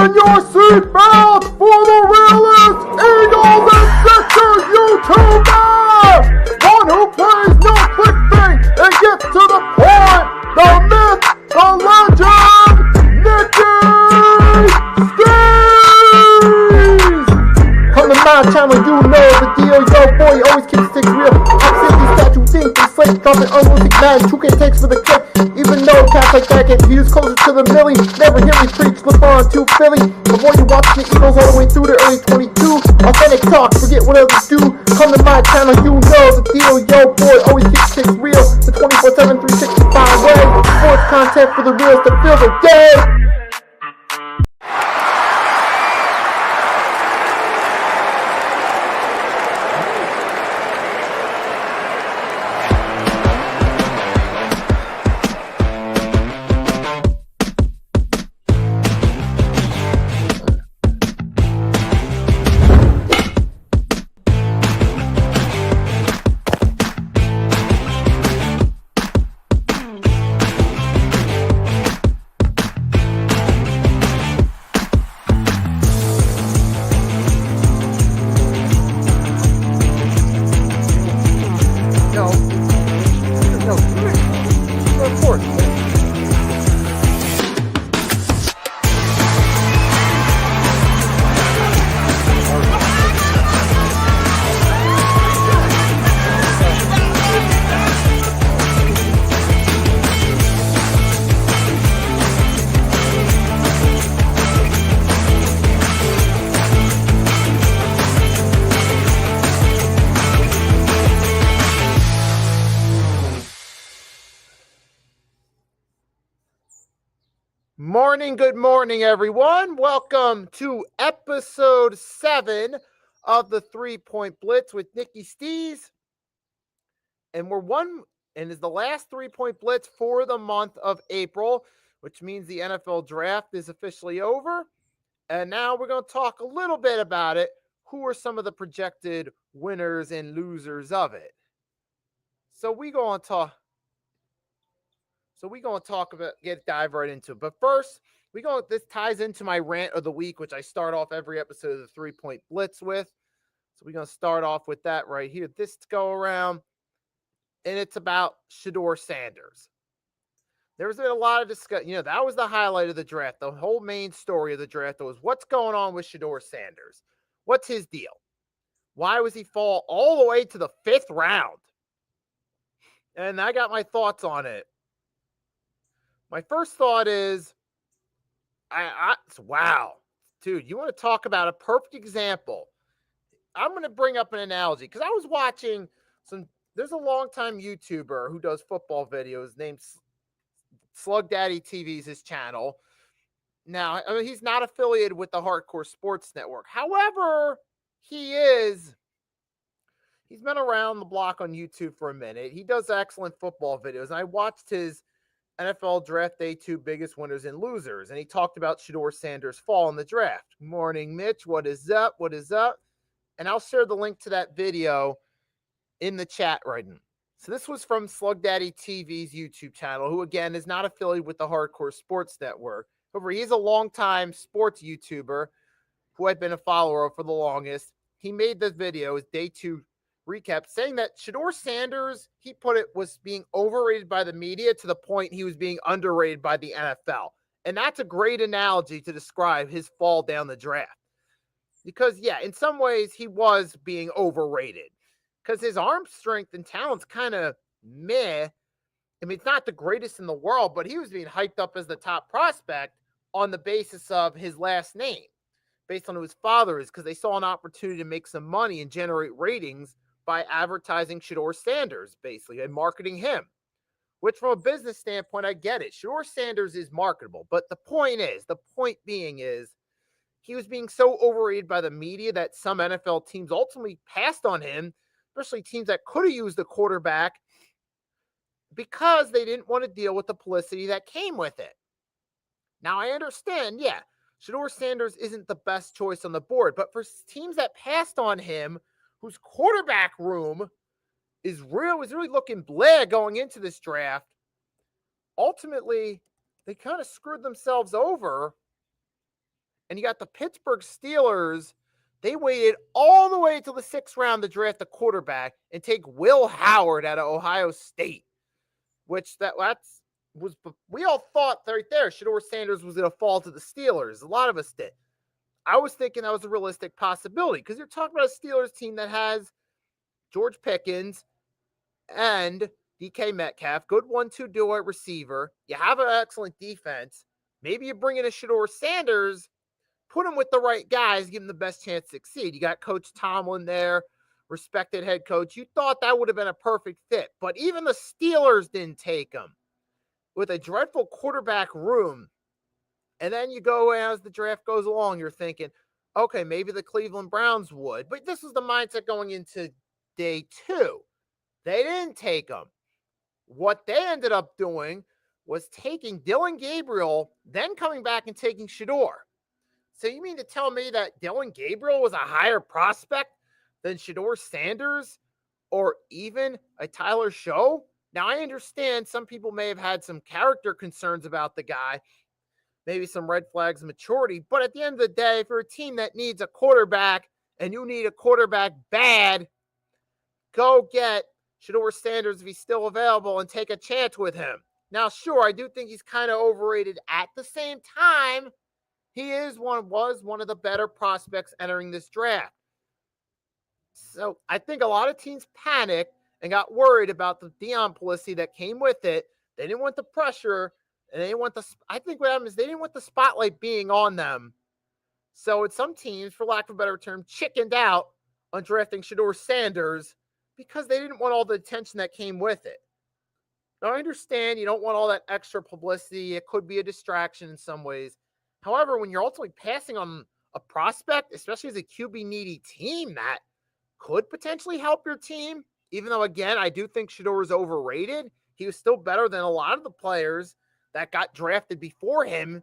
Fasten your seatbelts for the realest Eagles and Sixers YouTuber! One who plays no clickbait and gets to the point! The myth, the legend, Nicky Stees! Come to my channel, you know the deal. Yo, boy, always keeps things real. I'm simply statue, think they slate, dropping unrealistic man. 2K takes for the clip. Even though cats like that get views closer to the milli, never hear me preach, LeBron to Philly. Before you watch the Eagles all the way through to early 22, authentic talk, forget what others do. Come to my channel, you know the deal. Yo, boy, always keeps things real. The 24/7, 365 way. Sports content for the reals to fill the day. Good morning, everyone. Welcome to episode 7 of the 3-Point Blitz with Nicky Stees. And is the last 3-Point Blitz for the month of April, which means the NFL draft is officially over. And now we're going to talk a little bit about it. Who are some of the projected winners and losers of it? So we're going to dive right into it. But first, this ties into my rant of the week, which I start off every episode of the 3-Point Blitz with. So we're going to start off with that right here. This go around, and it's about Shedeur Sanders. There's been a lot of discussion. That was the highlight of the draft. The whole main story of the draft was what's going on with Shedeur Sanders. What's his deal? Why was he fall all the way to the 5th round? And I got my thoughts on it. My first thought is, wow, dude, you want to talk about a perfect example? I'm going to bring up an analogy because I was watching there's a longtime YouTuber who does football videos named Slug Daddy TV's his channel. Now, I mean, he's not affiliated with the Hardcore Sports Network. However, he's been around the block on YouTube for a minute. He does excellent football videos. And I watched his NFL Draft Day 2 biggest winners and losers. And he talked about Shedeur Sanders' fall in the draft. Morning, Mitch. What is up? What is up? And I'll share the link to that video in the chat right now. So this was from Slug Daddy TV's YouTube channel, who, again, is not affiliated with the Hardcore Sports Network. However, he's a longtime sports YouTuber who I've been a follower of for the longest. He made this video, his Day 2 recap, saying that Shedeur Sanders, he put it, was being overrated by the media to the point he was being underrated by the NFL. And that's a great analogy to describe his fall down the draft. Because, yeah, in some ways he was being overrated. Because his arm strength and talent's kind of meh. I mean, it's not the greatest in the world, but he was being hyped up as the top prospect on the basis of his last name. Based on who his father is, because they saw an opportunity to make some money and generate ratings by advertising Shedeur Sanders, basically, and marketing him. Which, from a business standpoint, I get it. Shedeur Sanders is marketable. But the point being is, he was being so overrated by the media that some NFL teams ultimately passed on him, especially teams that could have used a quarterback, because they didn't want to deal with the publicity that came with it. Now, I understand, yeah, Shedeur Sanders isn't the best choice on the board, but for teams that passed on him, whose quarterback room is really looking blah going into this draft, ultimately, they kind of screwed themselves over And you got the Pittsburgh Steelers. They waited all the way to the 6th round to draft a quarterback and take Will Howard out of Ohio State, which we all thought right there Shedeur Sanders was going to fall to the Steelers. A lot of us did. I was thinking that was a realistic possibility because you're talking about a Steelers team that has George Pickens and DK Metcalf, good 1-2 duo at receiver. You have an excellent defense. Maybe you bring in a Shedeur Sanders, put him with the right guys, give him the best chance to succeed. You got Coach Tomlin there, respected head coach. You thought that would have been a perfect fit, but even the Steelers didn't take him with a dreadful quarterback room. And then you go as the draft goes along, you're thinking, okay, maybe the Cleveland Browns would. But this was the mindset going into day 2. They didn't take him. What they ended up doing was taking Dillon Gabriel, then coming back and taking Shedeur. So you mean to tell me that Dillon Gabriel was a higher prospect than Shedeur Sanders or even a Tyler Show? Now, I understand some people may have had some character concerns about the guy, maybe some red flags of maturity, but at the end of the day, if you're a team that needs a quarterback and you need a quarterback bad, go get Shedeur Sanders if he's still available and take a chance with him. Now, sure, I do think he's kind of overrated. At the same time, he was one of the better prospects entering this draft. So I think a lot of teams panicked and got worried about the Deion policy that came with it. They didn't want the pressure, and they didn't want I think what happened is they didn't want the spotlight being on them. So it's some teams, for lack of a better term, chickened out on drafting Shedeur Sanders because they didn't want all the attention that came with it. Now, I understand you don't want all that extra publicity. It could be a distraction in some ways. However, when you're ultimately passing on a prospect, especially as a QB needy team, that could potentially help your team, even though, again, I do think Shedeur is overrated. He was still better than a lot of the players that got drafted before him,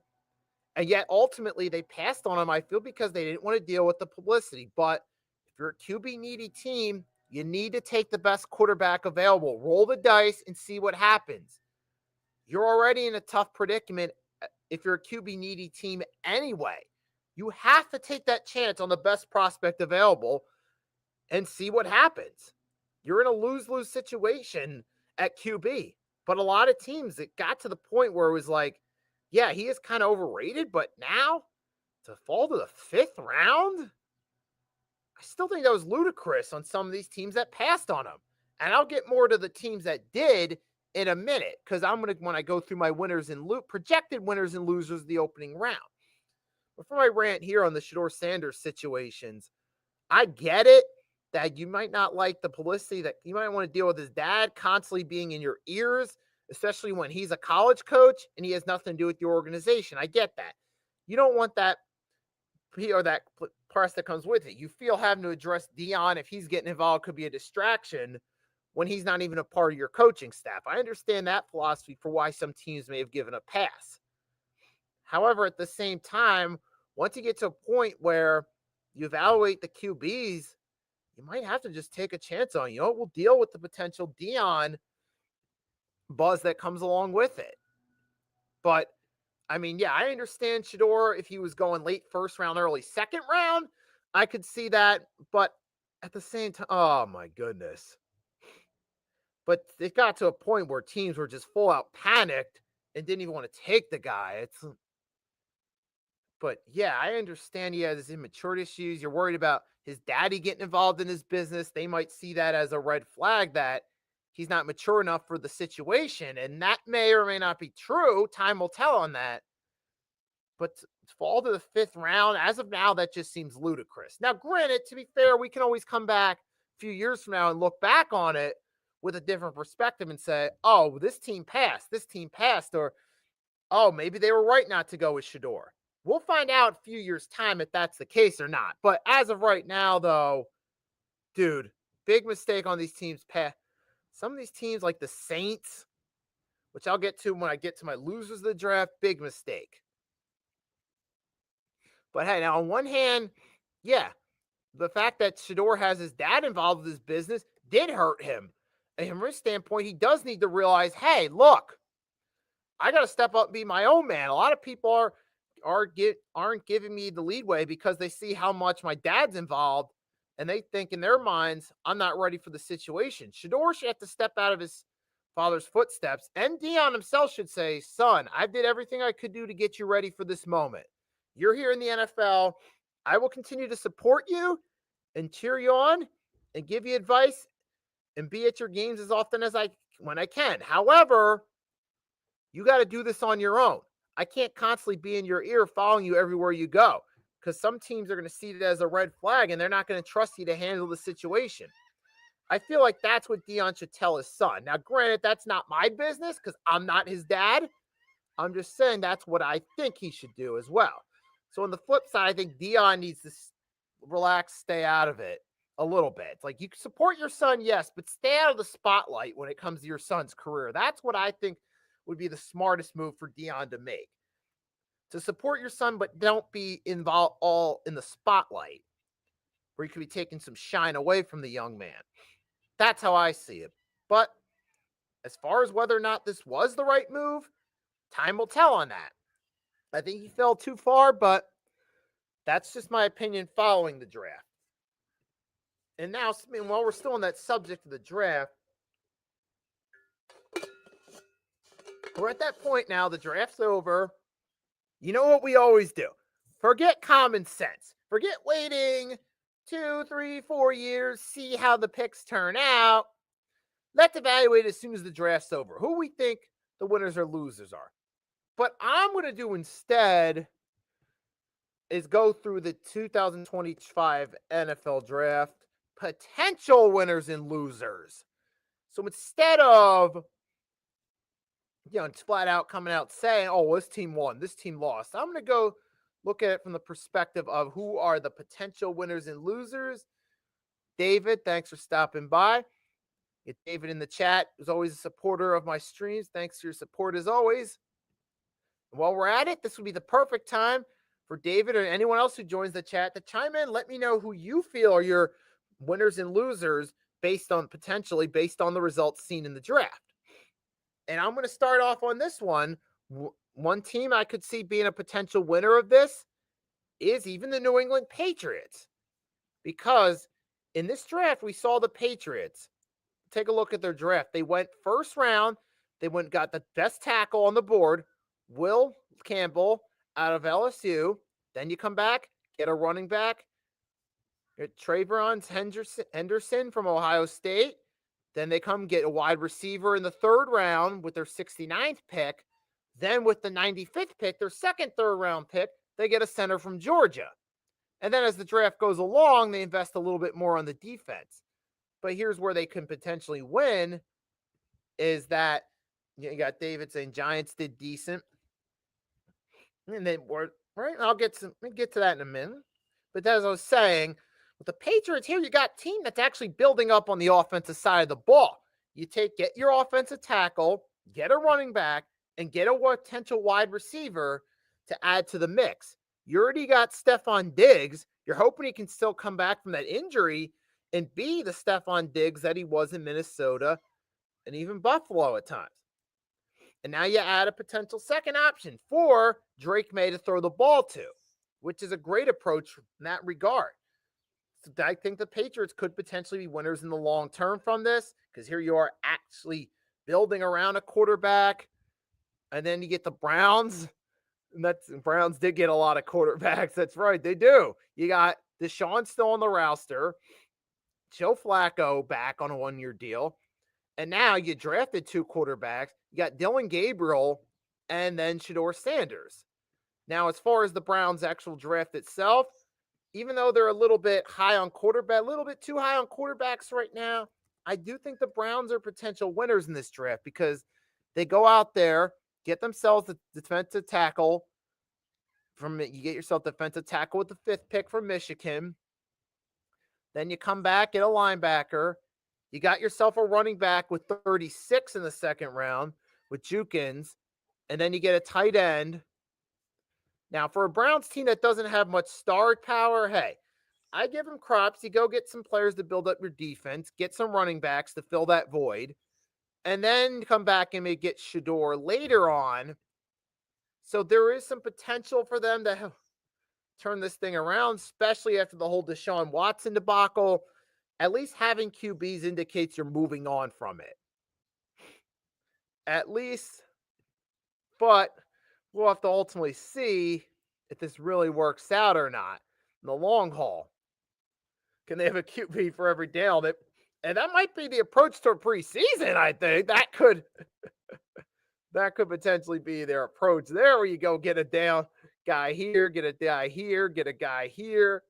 and yet ultimately they passed on him, I feel, because they didn't want to deal with the publicity. But if you're a QB needy team, you need to take the best quarterback available. Roll the dice and see what happens. You're already in a tough predicament if you're a QB needy team anyway. You have to take that chance on the best prospect available and see what happens. You're in a lose-lose situation at QB. But a lot of teams, it got to the point where it was like, yeah, he is kind of overrated, but now to fall to the 5th round, I still think that was ludicrous on some of these teams that passed on him. And I'll get more to the teams that did in a minute, because when I go through my projected winners and losers of the opening round. Before I rant here on the Shedeur Sanders situations, I get it that you might not like the publicity, that you might want to deal with his dad constantly being in your ears, especially when he's a college coach and he has nothing to do with your organization. I get that. You don't want that or that press that comes with it. You feel having to address Deion, if he's getting involved, could be a distraction when he's not even a part of your coaching staff. I understand that philosophy for why some teams may have given a pass. However, at the same time, once you get to a point where you evaluate the QBs, you might have to just take a chance on, we'll deal with the potential Deion buzz that comes along with it. But I mean, yeah, I understand Shedeur if he was going late 1st round, early 2nd round, I could see that. But at the same time, oh my goodness. But it got to a point where teams were just full out panicked and didn't even want to take the guy. But yeah, I understand he has immaturity issues. You're worried about his daddy getting involved in his business. They might see that as a red flag that he's not mature enough for the situation. And that may or may not be true. Time will tell on that. But to fall to the 5th round, as of now, that just seems ludicrous. Now, granted, to be fair, we can always come back a few years from now and look back on it with a different perspective and say, oh, this team passed, or, oh, maybe they were right not to go with Shedeur. We'll find out a few years' time if that's the case or not. But as of right now, though, dude, big mistake on these teams. Some of these teams, like the Saints, which I'll get to when I get to my losers of the draft, big mistake. But hey, now on one hand, yeah, the fact that Shedeur has his dad involved with his business did hurt him. And from his standpoint, he does need to realize, hey, look, I got to step up and be my own man. A lot of people are aren't giving me the leadway because they see how much my dad's involved, and they think in their minds I'm not ready for the situation. Shador should have to step out of his father's footsteps, and Dion himself should say, "Son, I did everything I could do to get you ready for this moment. You're here in the NFL. I will continue to support you and cheer you on and give you advice and be at your games as often as I can. However, you got to do this on your own. I can't constantly be in your ear following you everywhere you go because some teams are going to see it as a red flag and they're not going to trust you to handle the situation." I feel like that's what Dion should tell his son. Now, granted, that's not my business because I'm not his dad. I'm just saying that's what I think he should do as well. So on the flip side, I think Dion needs to relax, stay out of it a little bit. It's like you can support your son, yes, but stay out of the spotlight when it comes to your son's career. That's what I think would be the smartest move for Dion to make. To support your son, but don't be involved all in the spotlight where you could be taking some shine away from the young man. That's how I see it. But as far as whether or not this was the right move, time will tell on that. I think he fell too far, but that's just my opinion following the draft. And now, while we're still on that subject of the draft, we're at that point now. The draft's over. You know what we always do? Forget common sense. Forget waiting 2, 3, 4 years, see how the picks turn out. Let's evaluate as soon as the draft's over who we think the winners or losers are. What I'm going to do instead is go through the 2025 NFL draft potential winners and losers. So instead of, it's flat out coming out saying, oh, this team won, this team lost, I'm going to go look at it from the perspective of who are the potential winners and losers. David, thanks for stopping by. Get David in the chat, who's always a supporter of my streams. Thanks for your support as always. And while we're at it, this would be the perfect time for David or anyone else who joins the chat to chime in. Let me know who you feel are your winners and losers based on the results seen in the draft. And I'm going to start off on this one. One team I could see being a potential winner of this is even the New England Patriots. Because in this draft, we saw the Patriots. Take a look at their draft. They went first round. They got the best tackle on the board, Will Campbell out of LSU. Then you come back, get a running back, get Trayvon Henderson from Ohio State. Then they come get a wide receiver in the third round with their 69th pick. Then with the 95th pick, their second third-round pick, they get a center from Georgia. And then as the draft goes along, they invest a little bit more on the defense. But here's where they can potentially win is that you got David saying Giants did decent. And then right, I'll get to that in a minute. But as I was saying, with the Patriots here, you got a team that's actually building up on the offensive side of the ball. Get your offensive tackle, get a running back, and get a potential wide receiver to add to the mix. You already got Stephon Diggs. You're hoping he can still come back from that injury and be the Stephon Diggs that he was in Minnesota and even Buffalo at times. And now you add a potential second option for Drake May to throw the ball to, which is a great approach in that regard. So I think the Patriots could potentially be winners in the long term from this because here you are actually building around a quarterback. And then you get the Browns. And Browns did get a lot of quarterbacks. That's right. They do. You got Deshaun still on the roster. Joe Flacco back on a 1-year deal. And now you drafted 2 quarterbacks. You got Dylan Gabriel and then Shador Sanders. Now, as far as the Browns' actual draft itself, even though they're a little bit high on quarterback, a little bit too high on quarterbacks right now, I do think the Browns are potential winners in this draft because they go out there, get themselves a defensive tackle. You get yourself defensive tackle with the 5th pick from Michigan. Then you come back, get a linebacker. You got yourself a running back with 36 in the second round with Jukins. And then you get a tight end. Now, for a Browns team that doesn't have much star power, hey, I give them props. You go get some players to build up your defense, get some running backs to fill that void, and then come back and maybe get Shador later on So there is some potential for them to turn this thing around, especially after the whole Deshaun Watson debacle. At least having QBs indicates you're moving on from it. At least, but we'll have to ultimately see if this really works out or not in the long haul. Can they have a QB for every down? And that might be the approach toward preseason. I think that could potentially be their approach there, where you go get a down guy here, get a guy here, get a guy here.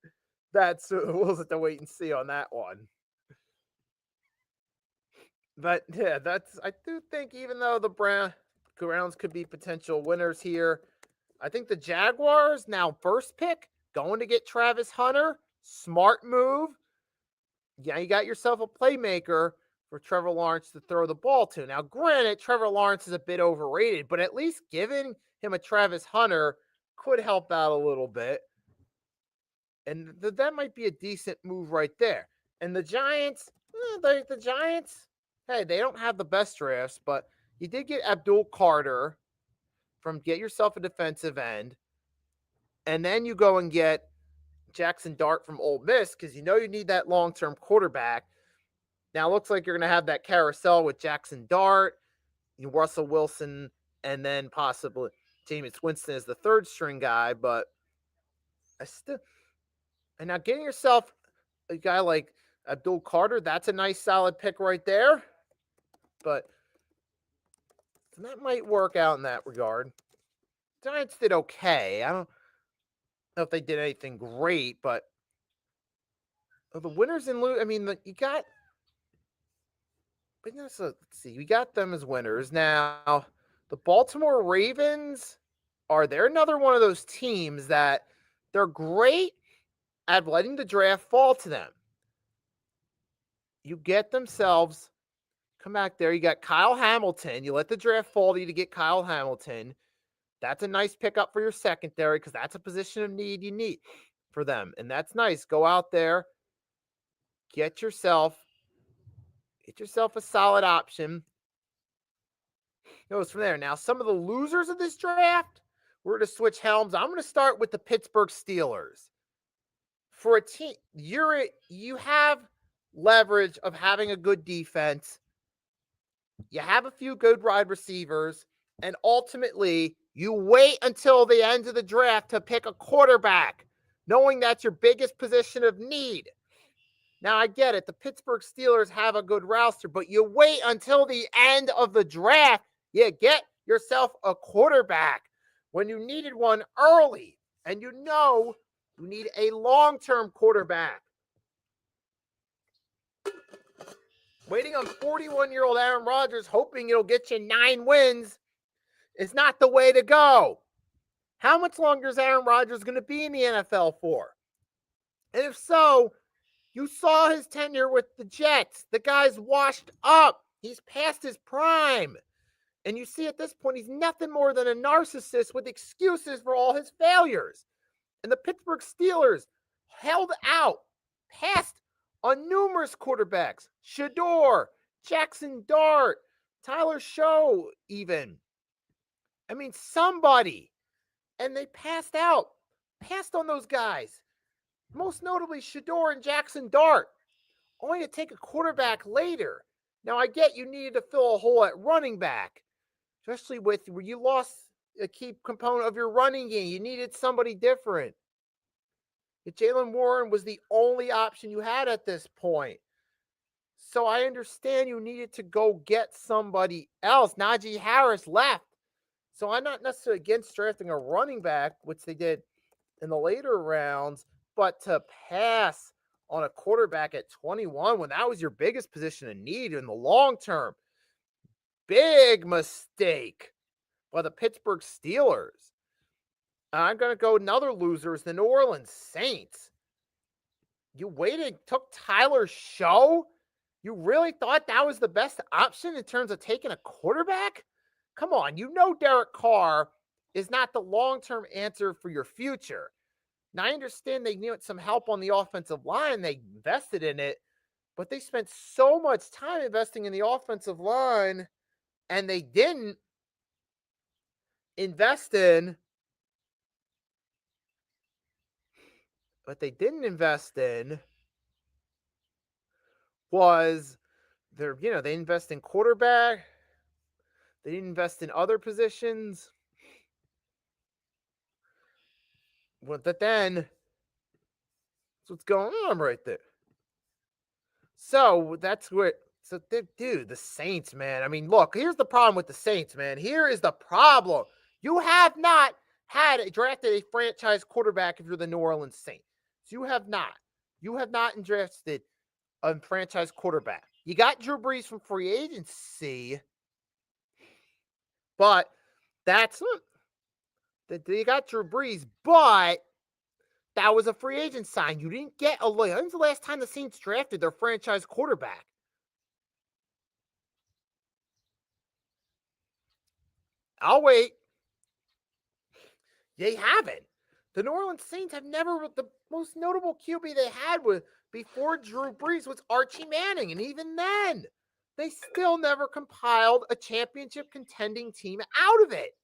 That's we'll have to wait and see on that one. But yeah, I do think, even though the Browns could be potential winners here, I think the Jaguars, now first pick, going to get Travis Hunter. Smart move. Yeah, you got yourself a playmaker for Trevor Lawrence to throw the ball to. Now, granted, Trevor Lawrence is a bit overrated, but at least giving him a Travis Hunter could help out a little bit. And that might be a decent move right there. And the Giants, the Giants, hey, they don't have the best drafts, but you did get Abdul Carter get yourself a defensive end. And then you go and get Jackson Dart from Ole Miss, because you know you need that long-term quarterback. Now it looks like you're going to have that carousel with Jackson Dart, Russell Wilson, and then possibly Jameis Winston as the third string guy. But and now getting yourself a guy like Abdul Carter, that's a nice solid pick right there. But that might work out in that regard. Giants did okay. I don't know if they did anything great, but the winners and lose. I mean, you got. But let's see. We got them as winners. Now, the Baltimore Ravens they're another one of those teams that they're great at letting the draft fall to them. You get themselves, come back there. You got Kyle Hamilton. You let the draft fall to you to get Kyle Hamilton. That's a nice pickup for your secondary, because that's a position of need you need for them. And that's nice. Go out there, get yourself a solid option. Goes from there. Now, some of the losers of this draft, we're going to switch helms. I'm going to start with the Pittsburgh Steelers. For a team, you have leverage of having a good defense. You have a few good wide receivers, and ultimately, you wait until the end of the draft to pick a quarterback, knowing that's your biggest position of need. Now, I get it. The Pittsburgh Steelers have a good roster, but you wait until the end of the draft. You get yourself a quarterback when you needed one early, and you know you need a long-term quarterback. Waiting on 41-year-old Aaron Rodgers, hoping it'll get you 9 wins, is not the way to go. How much longer is Aaron Rodgers going to be in the NFL for? And if so, you saw his tenure with the Jets. The guy's washed up. He's past his prime. And you see at this point, he's nothing more than a narcissist with excuses for all his failures. And the Pittsburgh Steelers held out, passed on numerous quarterbacks. Shador, Jackson Dart, Tyler Show even. I mean, somebody. And they passed on those guys. Most notably, Shador and Jackson Dart, only to take a quarterback later. Now, I get you needed to fill a hole at running back, especially where you lost a key component of your running game. You needed somebody different. Jalen Warren was the only option you had at this point. So I understand you needed to go get somebody else. Najee Harris left. So I'm not necessarily against drafting a running back, which they did in the later rounds, but to pass on a quarterback at 21 when that was your biggest position of need in the long term, big mistake by the Pittsburgh Steelers. I'm going to go another loser is the New Orleans Saints. You waited, took Tyler Show? You really thought that was the best option in terms of taking a quarterback? Come on, you know Derek Carr is not the long-term answer for your future. Now, I understand they needed some help on the offensive line. They invested in it, but they spent so much time investing in the offensive line, and they didn't invest in. What they didn't invest in was they invest in quarterback. They didn't invest in other positions. But then, that's what's going on right there. So that's what. So, dude, the Saints, man. I mean, look, here's the problem with the Saints, man. Here is the problem. You have not drafted a franchise quarterback if you're the New Orleans Saints. You have not. You have not drafted a franchise quarterback. You got Drew Brees from free agency, but you got Drew Brees, but that was a free agent sign. You didn't get when's the last time the Saints drafted their franchise quarterback? I'll wait. They haven't. The New Orleans Saints have never. The most notable QB they had before Drew Brees was Archie Manning, and even then, they still never compiled a championship contending team out of it.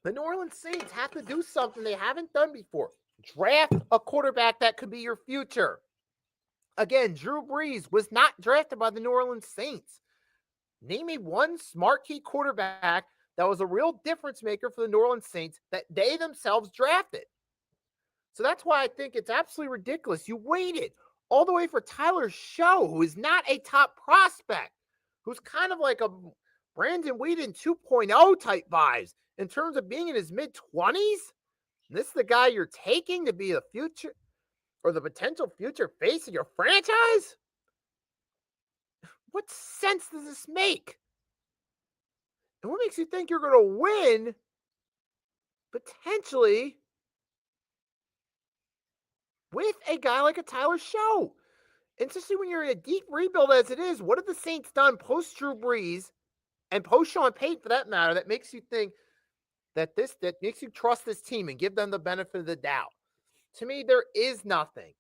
The New Orleans Saints have to do something they haven't done before. Draft a quarterback that could be your future. Again, Drew Brees was not drafted by the New Orleans Saints. Name me one smart key quarterback that was a real difference maker for the New Orleans Saints that they themselves drafted. So that's why I think it's absolutely ridiculous. You waited all the way for Tyler Show, who is not a top prospect, who's kind of like a Brandon Whedon 2.0 type vibes in terms of being in his mid-20s. And this is the guy you're taking to be the future or the potential future face of your franchise? What sense does this make? And what makes you think you're going to win potentially with a guy like a Tyler Show? And especially when you're in a deep rebuild as it is, what have the Saints done post Drew Brees and post Sean Payton for that matter that makes you think that makes you trust this team and give them the benefit of the doubt? To me, there is nothing.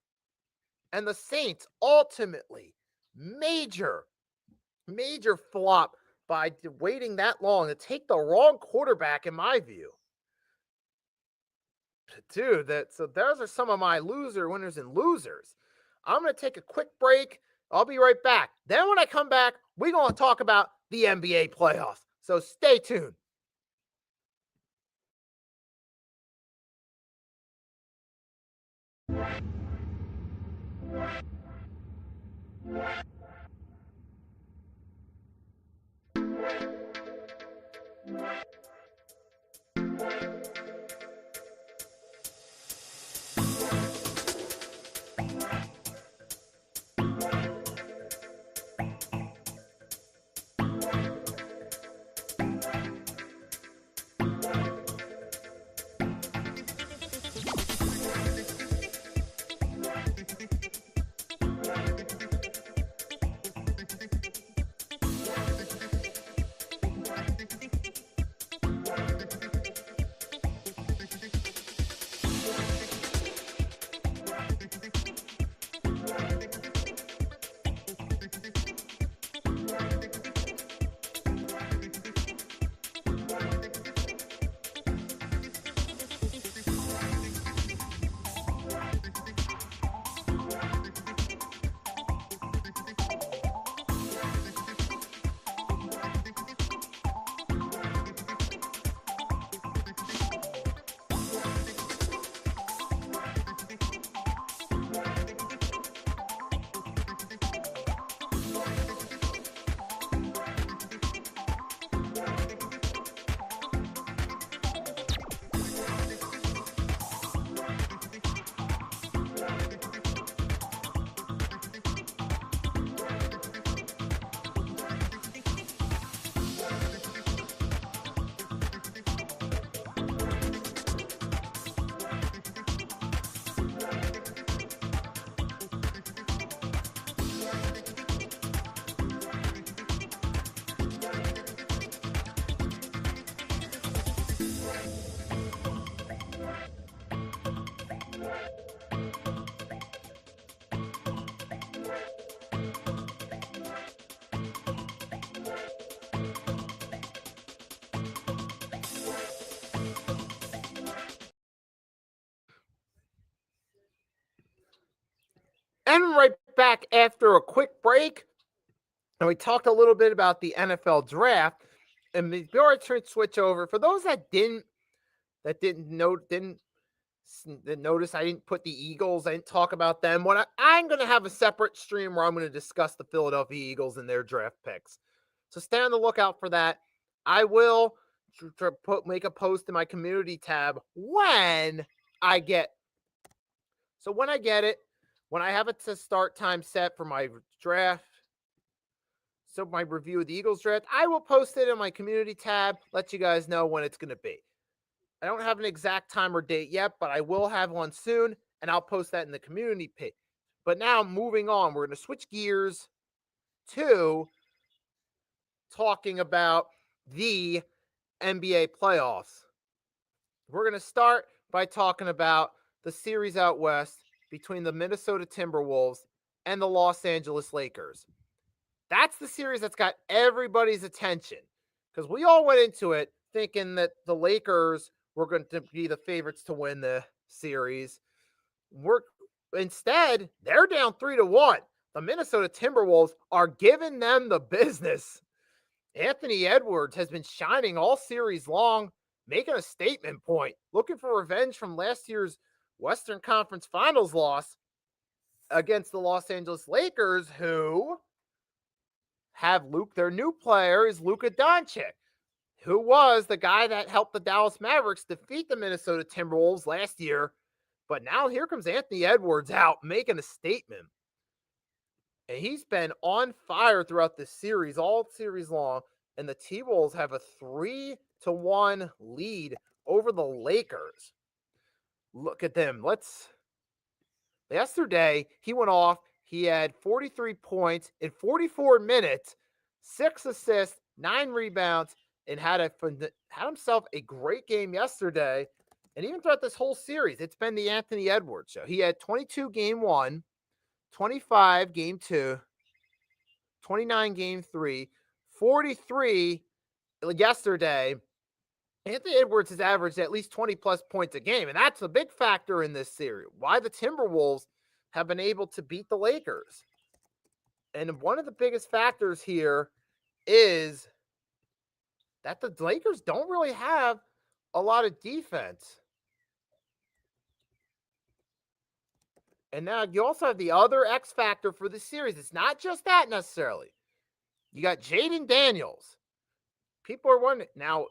And the Saints ultimately, major flop by waiting that long to take the wrong quarterback, in my view. Dude, so those are some of my winners and losers. I'm going to take a quick break. I'll be right back. Then when I come back, we're going to talk about the NBA playoffs. So stay tuned. And we're right back after a quick break. And we talked a little bit about the NFL draft. And before I switch over, for those that didn't notice, I didn't put the Eagles. I didn't talk about them. I'm going to have a separate stream where I'm going to discuss the Philadelphia Eagles and their draft picks. So stay on the lookout for that. I will make a post in my community tab when I get. So when I get it, when I have it to start time set for my draft, so my review of the Eagles draft, I will post it in my community tab, let you guys know when it's going to be. I don't have an exact time or date yet, but I will have one soon, and I'll post that in the community page. But now moving on, we're going to switch gears to talking about the NBA playoffs. We're going to start by talking about the series out west between the Minnesota Timberwolves and the Los Angeles Lakers. That's the series that's got everybody's attention because we all went into it thinking that the Lakers were going to be the favorites to win the series. Instead, they're down 3-1. The Minnesota Timberwolves are giving them the business. Anthony Edwards has been shining all series long, making a statement point, looking for revenge from last year's Western Conference Finals loss against the Los Angeles Lakers, who have their new player is Luka Doncic, who was the guy that helped the Dallas Mavericks defeat the Minnesota Timberwolves last year. But now here comes Anthony Edwards out making a statement. And he's been on fire throughout this series, all series long. And the T-Wolves have a 3-1 lead over the Lakers. Look at them. Yesterday, he went off. He had 43 points in 44 minutes, 6 assists, 9 rebounds, and had himself a great game yesterday. And even throughout this whole series, it's been the Anthony Edwards show. He had 22 game 1, 25 game 2, 29 game 3, 43 yesterday. Anthony Edwards has averaged at least 20-plus points a game, and that's a big factor in this series. Why the Timberwolves have been able to beat the Lakers. And one of the biggest factors here is that the Lakers don't really have a lot of defense. And now you also have the other X factor for the series. It's not just that necessarily. You got Jaden Daniels. People are wondering. Now,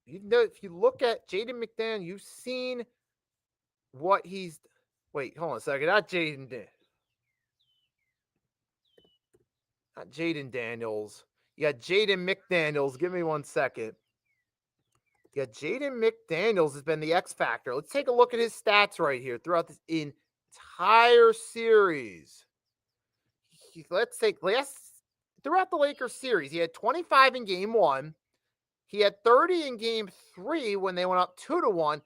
if you look at Jaden McDaniels, you've seen what he's. Wait, hold on a second. Not Jaden Daniels. You got Jaden McDaniels. Give me 1 second. Yeah, Jaden McDaniels has been the X factor. Let's take a look at his stats right here throughout this entire series. Throughout the Lakers series, he had 25 in game 1. He had 30 in game 3 when they went up 2-1.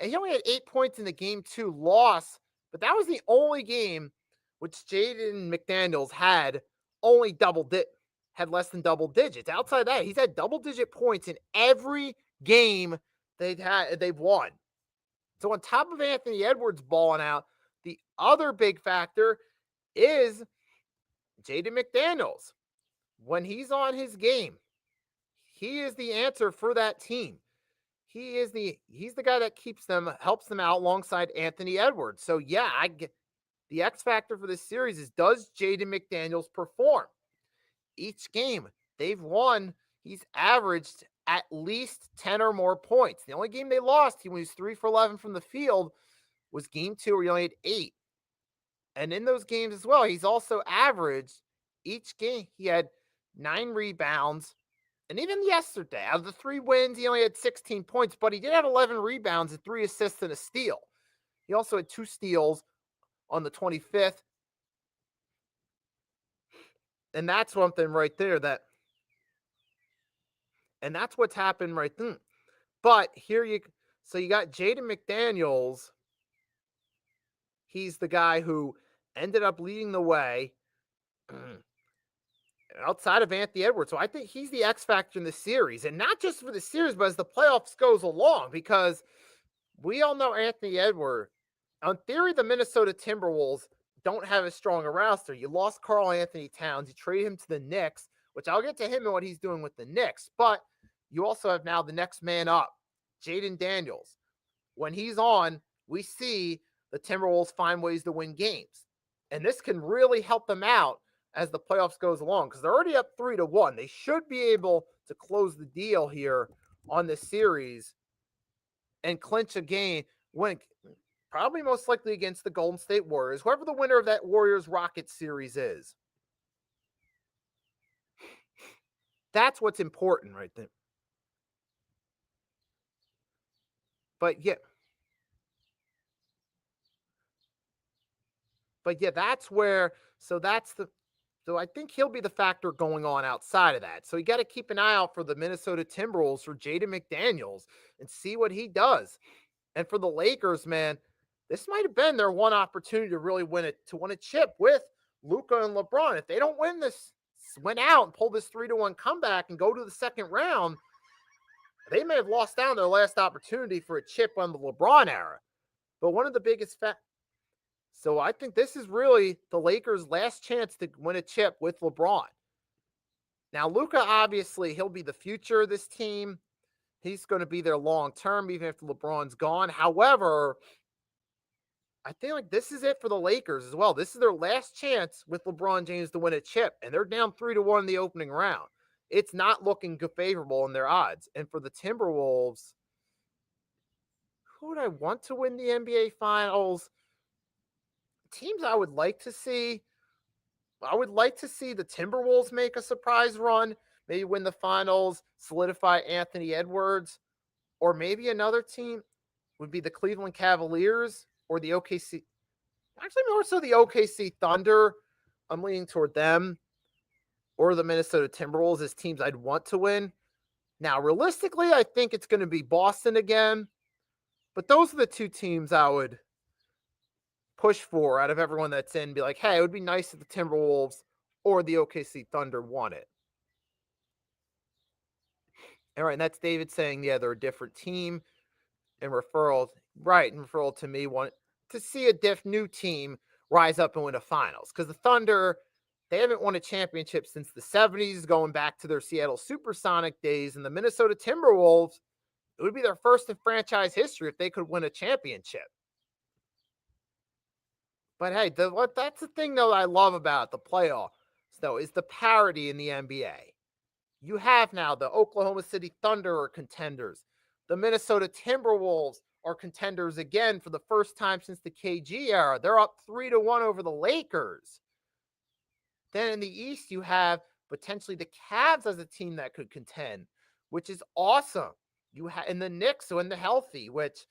And he only had 8 points in the game 2 loss. But that was the only game which Jaden McDaniels had less than double digits. Outside that, he's had double-digit points in every game they've won. So on top of Anthony Edwards balling out, the other big factor is Jaden McDaniels. When he's on his game, he is the answer for that team. He's the guy that helps them out alongside Anthony Edwards. So yeah, the X factor for this series is, does Jaden McDaniels perform? Each game they've won, he's averaged at least 10 or more points. The only game they lost, he was 3 for 11 from the field, was game 2 where he only had 8. And in those games as well, he's also averaged each game, he had 9 rebounds. And even yesterday, out of the 3 wins, he only had 16 points, but he did have 11 rebounds and 3 assists and a steal. He also had 2 steals on the 25th. And that's something right there and that's what's happened right then. But you got Jaden McDaniels. He's the guy who ended up leading the way outside of Anthony Edwards. So I think he's the X factor in the series, and not just for the series, but as the playoffs goes along, because we all know Anthony Edwards. On theory, the Minnesota Timberwolves, don't have as strong a roster. You lost Karl Anthony Towns. You trade him to the Knicks, which I'll get to him and what he's doing with the Knicks. But you also have now the next man up, Jaden Daniels. When he's on, we see the Timberwolves find ways to win games. And this can really help them out as the playoffs goes along because they're already up 3-1. They should be able to close the deal here on this series and clinch a game, win probably most likely against the Golden State Warriors, whoever the winner of that Warriors-Rockets series is. That's what's important right there. But yeah, that's where, so I think he'll be the factor going on outside of that. So you got to keep an eye out for the Minnesota Timberwolves for Jaden McDaniels and see what he does. And for the Lakers, man, this might have been their one opportunity to really win a chip with Luka and LeBron. If they don't win out and pull this 3-1 comeback and go to the second round, they may have lost down their last opportunity for a chip on the LeBron era. But one of the biggest so I think this is really the Lakers' last chance to win a chip with LeBron. Now, Luka, obviously, he'll be the future of this team. He's going to be there long term, even if LeBron's gone. However, I think like this is it for the Lakers as well. This is their last chance with LeBron James to win a chip, and they're down 3-1 in the opening round. It's not looking favorable in their odds. And for the Timberwolves, who would I want to win the NBA Finals? Teams I would like to see. I would like to see the Timberwolves make a surprise run, maybe win the finals, solidify Anthony Edwards, or maybe another team would be the Cleveland Cavaliers or the OKC. Actually, more so the OKC Thunder. I'm leaning toward them, or the Minnesota Timberwolves as teams I'd want to win. Now, realistically, I think it's going to be Boston again, but those are the two teams I would push for out of everyone that's in, be like, hey, it would be nice if the Timberwolves or the OKC Thunder won it. All right, and that's David saying, yeah, they're a different team. And referral to me, want to see a new team rise up and win a finals. Because the Thunder, they haven't won a championship since the 70s, going back to their Seattle Supersonic days. And the Minnesota Timberwolves, it would be their first in franchise history if they could win a championship. But hey, that's the thing, though, I love about the playoffs, though, is the parity in the NBA. You have now the Oklahoma City Thunder are contenders. The Minnesota Timberwolves are contenders again for the first time since the KG era. They're up 3-1 over the Lakers. Then in the East, you have potentially the Cavs as a team that could contend, which is awesome. You have and the Knicks when they're healthy, which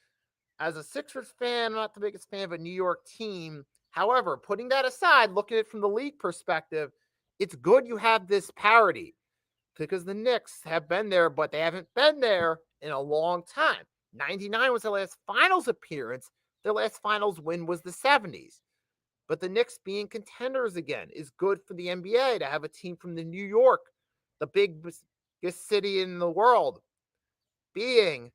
as a Sixers fan, I'm not the biggest fan of a New York team. However, putting that aside, looking at it from the league perspective, it's good you have this parity because the Knicks have been there, but they haven't been there in a long time. 99 was their last finals appearance. Their last finals win was the 70s. But the Knicks being contenders again is good for the NBA to have a team from the New York, the biggest city in the world, potentially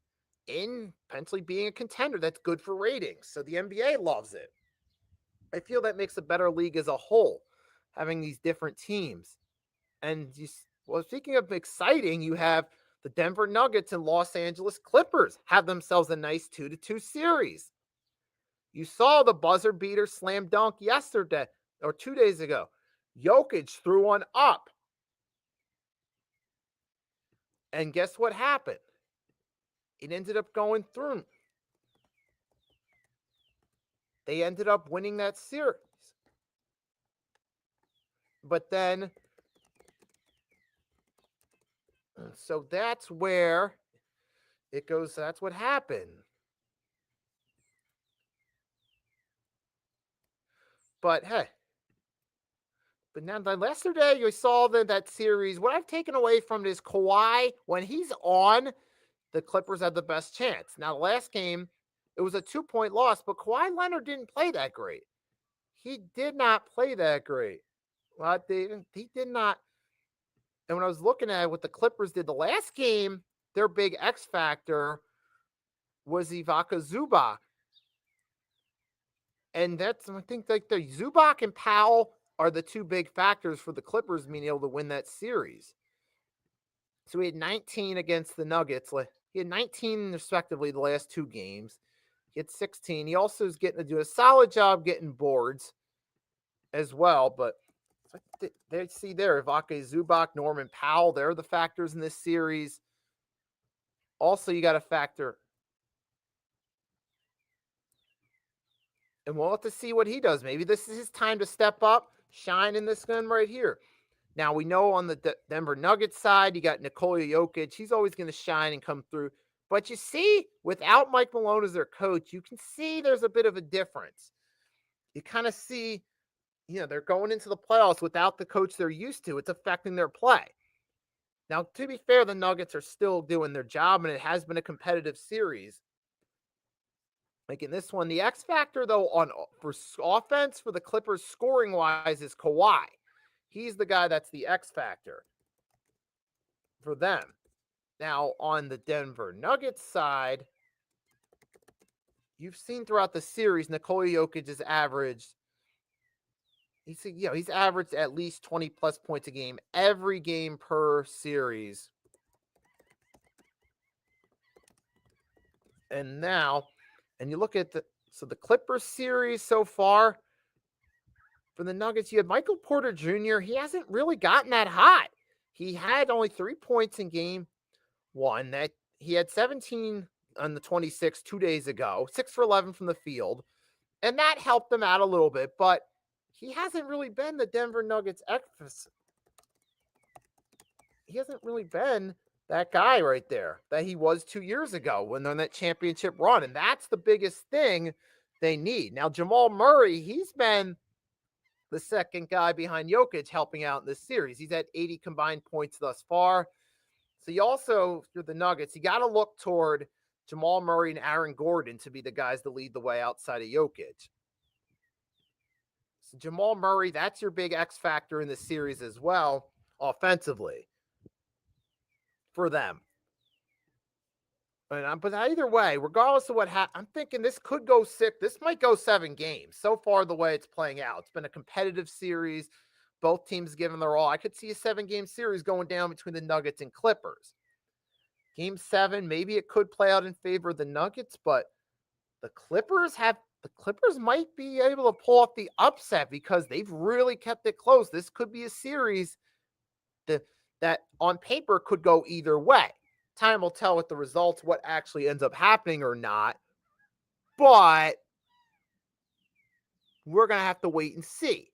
being a contender. That's good for ratings. So the NBA loves it. I feel that makes a better league as a whole, having these different teams. And speaking of exciting, you have the Denver Nuggets and Los Angeles Clippers have themselves a nice 2-2 series. You saw the buzzer beater slam dunk yesterday or 2 days ago. Jokic threw one up. And guess what happened? It ended up going through. They ended up winning that series. But then, so that's where it goes. That's what happened. But hey, now yesterday you saw that series. What I've taken away from it is Kawhi, when he's on, the Clippers have the best chance. Now, the last game, it was a 2-point loss, but Kawhi Leonard didn't play that great. He did not play that great. Well, he did not. And when I was looking at what the Clippers did the last game, their big X factor was Ivica Zubac. And that's, I think, like the Zubac and Powell are the two big factors for the Clippers being able to win that series. So he had 19 against the Nuggets. He had 19 respectively the last two games. He had 16. He also is getting to do a solid job getting boards as well. But they see there, Ivake Zubac, Norman Powell, they're the factors in this series. Also, you got to factor, and we'll have to see what he does. Maybe this is his time to step up, shine in this gun right here. Now, we know on the Denver Nuggets side, you got Nikola Jokic. He's always going to shine and come through. But you see, without Mike Malone as their coach, you can see there's a bit of a difference. You kind of see, they're going into the playoffs without the coach they're used to. It's affecting their play. Now, to be fair, the Nuggets are still doing their job, and it has been a competitive series. Like in this one, the X factor, though, for offense for the Clippers scoring-wise is Kawhi. He's the guy that's the X factor for them. Now, on the Denver Nuggets side, you've seen throughout the series, Nikola Jokic has averaged, he's averaged at least 20-plus points a game every game per series. And now, and you look at the Clippers series so far, for the Nuggets, you had Michael Porter Jr. He hasn't really gotten that hot. He had only 3 points in game one. That he had 17 on the 26 2 days ago, 6 for 11 from the field, and that helped him out a little bit. But he hasn't really been the Denver Nuggets X. He hasn't really been that guy right there that he was 2 years ago when they're on that championship run, and that's the biggest thing they need. Now, Jamal Murray, he's been the second guy behind Jokic helping out in this series. He's had 80 combined points thus far. So you're the Nuggets, you got to look toward Jamal Murray and Aaron Gordon to be the guys to lead the way outside of Jokic. So Jamal Murray, that's your big X factor in this series as well, offensively, for them. But either way, regardless of what happens, I'm thinking this could go 6. This might go 7 games. So far, the way it's playing out, it's been a competitive series. Both teams giving their all. I could see a 7-game series going down between the Nuggets and Clippers. Game 7, maybe it could play out in favor of the Nuggets, but the Clippers might be able to pull off the upset because they've really kept it close. This could be a series that on paper could go either way. Time will tell with the results what actually ends up happening or not. But we're going to have to wait and see.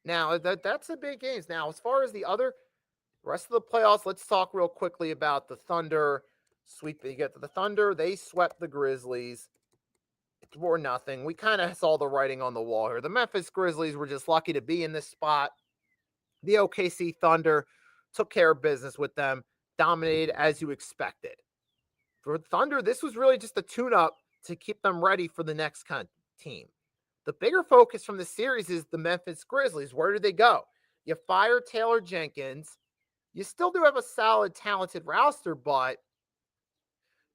Now, that's the big games. Now, as far as the rest of the playoffs, let's talk real quickly about the Thunder sweep. You get the Thunder, they swept the Grizzlies. It's 4-0. We kind of saw the writing on the wall here. The Memphis Grizzlies were just lucky to be in this spot. The OKC Thunder took care of business with them, dominated as you expected. For Thunder, this was really just a tune-up to keep them ready for the next team. The bigger focus from the series is the Memphis Grizzlies. Where do they go? You fire Taylor Jenkins. You still do have a solid, talented roster, but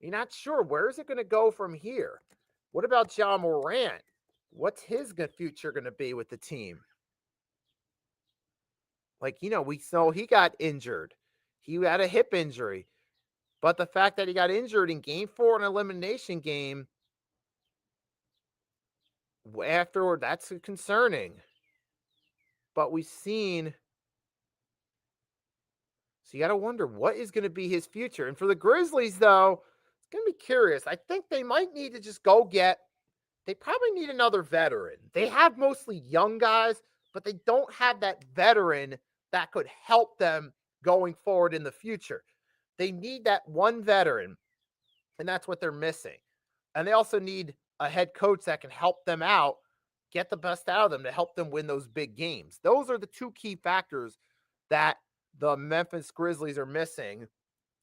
you're not sure. Where is it going to go from here? What about Ja Morant? What's his future going to be with the team? We know he got injured. He had a hip injury. But the fact that he got injured in game 4 in an elimination game, afterward, that's concerning. But we've seen, so you got to wonder what is going to be his future. And for the Grizzlies, though, it's going to be curious. I think they might need to just they probably need another veteran. They have mostly young guys, but they don't have that veteran that could help them going forward in the future. They need that one veteran, and that's what they're missing. And they also need a head coach that can help them out, get the best out of them to help them win those big games. Those are the two key factors that the Memphis Grizzlies are missing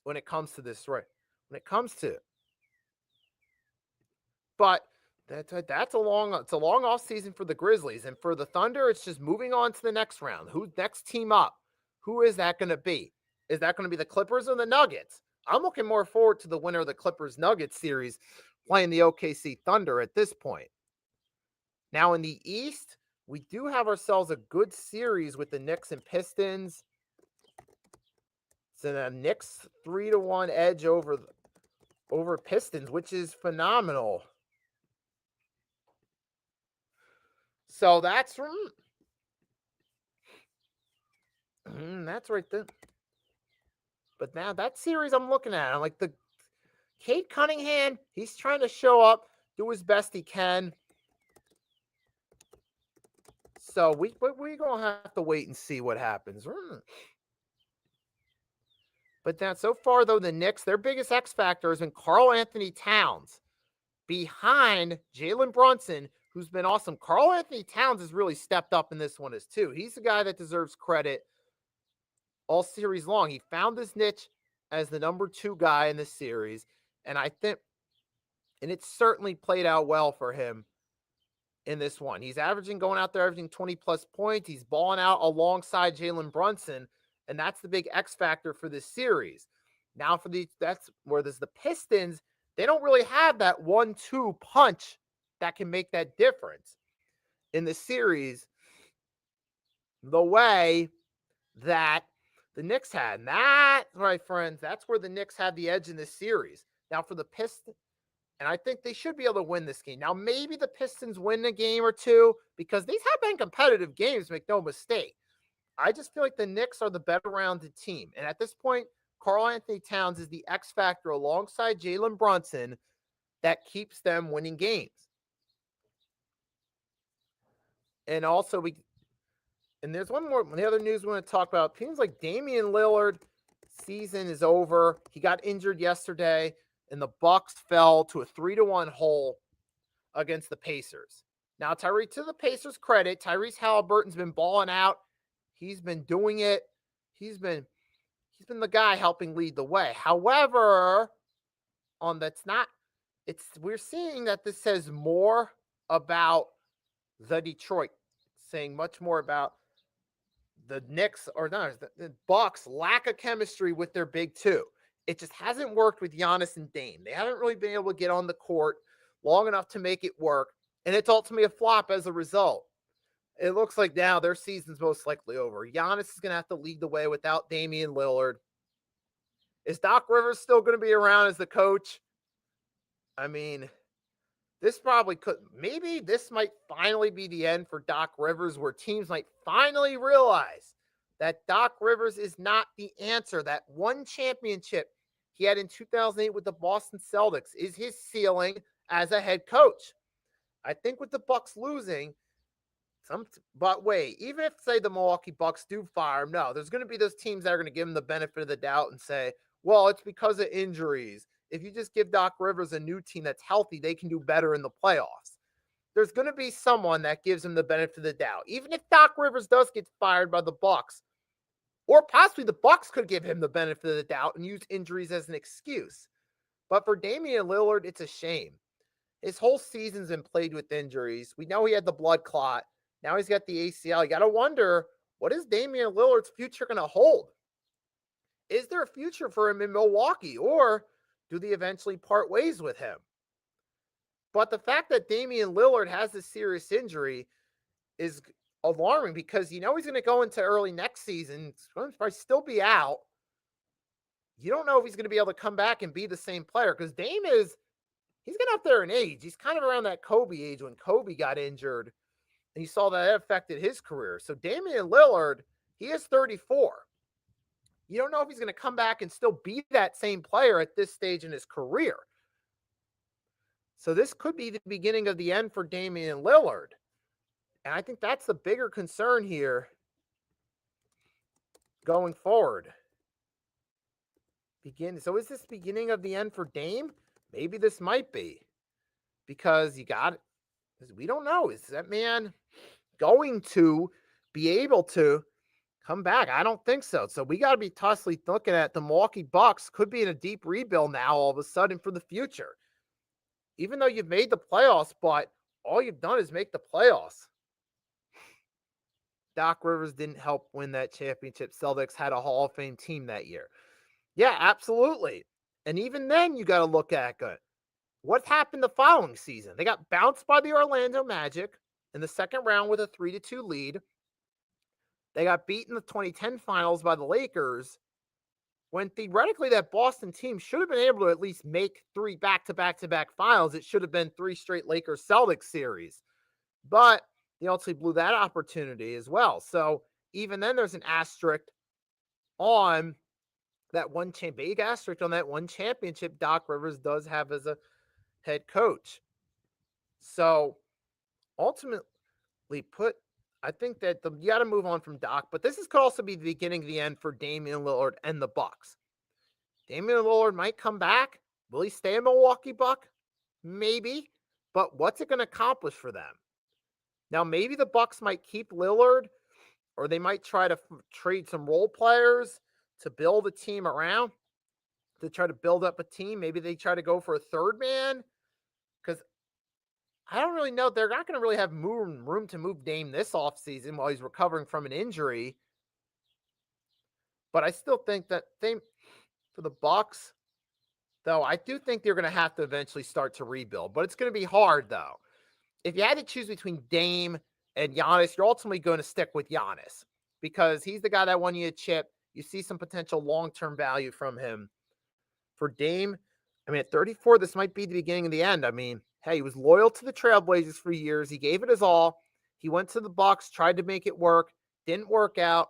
when it comes to this, right? When it comes to it. But it's a long off season for the Grizzlies, and for the Thunder, it's just moving on to the next round. Who's next team up? Who is that going to be? Is that going to be the Clippers or the Nuggets? I'm looking more forward to the winner of the Clippers Nuggets series playing the OKC Thunder at this point. Now in the East, we do have ourselves a good series with the Knicks and Pistons. So the Knicks 3-1 edge over Pistons, which is phenomenal. So that's that's right there. But now that series I'm looking at, I'm like the Cade Cunningham, he's trying to show up, do his best he can. So we're gonna have to wait and see what happens. But now so far though, the Knicks, their biggest X factor has been Karl Anthony Towns behind Jalen Brunson, who's been awesome. Karl Anthony Towns has really stepped up in this one as too. He's the guy that deserves credit all series long. He found his niche as the number 2 guy in this series, and I think, and it's certainly played out well for him in this one. He's going out there averaging 20 plus points. He's balling out alongside Jalen Brunson, and that's the big X factor for this series. Now that's where there's the Pistons. They don't really have that 1-2 punch that can make that difference in the series the way that the Knicks had. And that, right, friends, that's where the Knicks had the edge in this series. Now for the Pistons, and I think they should be able to win this game. Now, maybe the Pistons win a game or two because these have been competitive games, make no mistake. I just feel like the Knicks are the better rounded team. And at this point, Karl Anthony Towns is the X factor alongside Jalen Brunson that keeps them winning games. And also, there's the other news we want to talk about. Teams like Damian Lillard, season is over. He got injured yesterday, and the Bucks fell to a 3-1 hole against the Pacers. Now, to the Pacers' credit, Tyrese Halliburton's been balling out. He's been doing it. He's been the guy helping lead the way. However, we're seeing that this says more about the Detroit, saying much more about the Knicks, or not, the Bucks lack of chemistry with their big 2. It just hasn't worked with Giannis and Dame. They haven't really been able to get on the court long enough to make it work, and it's ultimately a flop as a result. It looks like now their season's most likely over. Giannis is going to have to lead the way without Damian Lillard. Is Doc Rivers still going to be around as the coach? I mean, maybe this might finally be the end for Doc Rivers, where teams might finally realize that Doc Rivers is not the answer. That one championship he had in 2008 with the Boston Celtics is his ceiling as a head coach. I think with the Bucks losing, but wait, even if, say, the Milwaukee Bucks do fire him, no, there's going to be those teams that are going to give him the benefit of the doubt and say, well, it's because of injuries. If you just give Doc Rivers a new team that's healthy, they can do better in the playoffs. There's going to be someone that gives him the benefit of the doubt. Even if Doc Rivers does get fired by the Bucks, or possibly the Bucks could give him the benefit of the doubt and use injuries as an excuse. But for Damian Lillard, it's a shame. His whole season's been played with injuries. We know he had the blood clot. Now he's got the ACL. You got to wonder, what is Damian Lillard's future going to hold? Is there a future for him in Milwaukee, or do they eventually part ways with him? But the fact that Damian Lillard has this serious injury is alarming, because he's going to go into early next season. He's going to probably still be out. You don't know if he's going to be able to come back and be the same player, because he's getting up there in age. He's kind of around that Kobe age when Kobe got injured, and you saw that affected his career. So Damian Lillard, he is 34. You don't know if he's going to come back and still be that same player at this stage in his career. So this could be the beginning of the end for Damian Lillard. And I think that's the bigger concern here going forward. So is this beginning of the end for Dame? Maybe this might be. Because we don't know. Is that man going to be able to come back? I don't think so. So we got to be toughtly looking at the Milwaukee Bucks could be in a deep rebuild now all of a sudden for the future. Even though you've made the playoffs, but all you've done is make the playoffs. Doc Rivers didn't help win that championship. Celtics had a Hall of Fame team that year. Yeah, absolutely. And even then, you got to look at good. What happened the following season? They got bounced by the Orlando Magic in the second round with a 3-2 lead. They got beaten in the 2010 finals by the Lakers, when theoretically that Boston team should have been able to at least make 3 back-to-back-to-back finals. It should have been 3 straight Lakers-Celtics series. But they ultimately blew that opportunity as well. So even then, there's an asterisk on that big asterisk on that one championship Doc Rivers does have as a head coach. So ultimately I think that you got to move on from Doc, but this could also be the beginning of the end for Damian Lillard and the Bucks. Damian Lillard might come back. Will he stay a Milwaukee Buck? Maybe. But what's it going to accomplish for them? Now, maybe the Bucks might keep Lillard, or they might try to trade some role players to build a team around, to try to build up a team. Maybe they try to go for a third man, because I don't really know. They're not going to really have room to move Dame this offseason while he's recovering from an injury. But I still think that for the Bucks, though, I do think they're going to have to eventually start to rebuild. But it's going to be hard, though. If you had to choose between Dame and Giannis, you're ultimately going to stick with Giannis because he's the guy that won you a chip. You see some potential long-term value from him. For Dame, I mean, at 34, this might be the beginning of the end. I mean, hey, he was loyal to the Trailblazers for years. He gave it his all. He went to the Bucks, tried to make it work, didn't work out.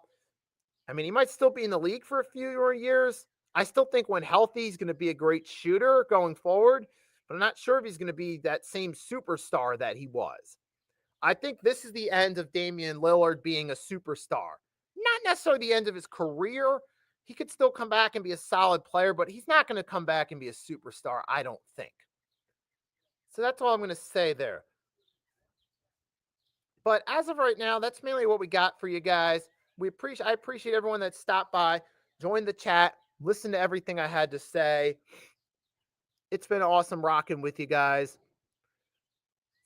I mean, he might still be in the league for a few more years. I still think when healthy, he's going to be a great shooter going forward, but I'm not sure if he's going to be that same superstar that he was. I think this is the end of Damian Lillard being a superstar. Not necessarily the end of his career. He could still come back and be a solid player, but he's not going to come back and be a superstar, I don't think. So that's all I'm going to say there. But as of right now, that's mainly what we got for you guys. I appreciate everyone that stopped by, joined the chat, listened to everything I had to say. It's been awesome rocking with you guys.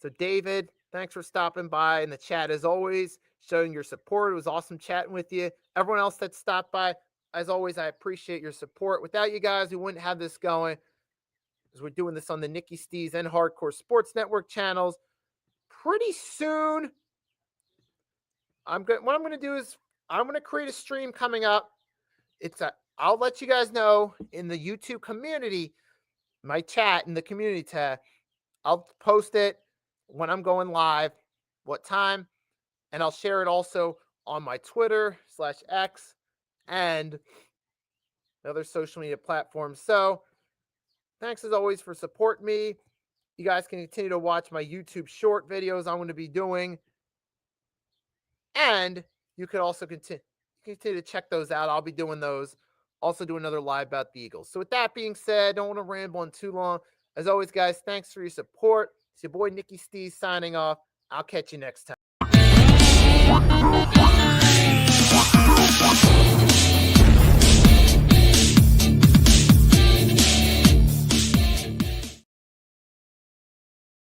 So David, thanks for stopping by in the chat as always, showing your support. It was awesome chatting with you. Everyone else that stopped by, as always, I appreciate your support. Without you guys, we wouldn't have this going, because we're doing this on the Nikki Stees and Hardcore Sports Network channels. Pretty soon, what I'm going to do is I'm going to create a stream coming up. I'll let you guys know in the YouTube community, my chat in the community tab. I'll post it when I'm going live, what time, and I'll share it also on my Twitter/X and other social media platforms. So thanks as always for supporting me. You guys can continue to watch my YouTube short videos I'm going to be doing. And you could also continue to check those out. I'll be doing those. Also do another live about the Eagles. So with that being said, don't want to ramble on too long. As always, guys, thanks for your support. It's your boy Nikki Stees signing off. I'll catch you next time.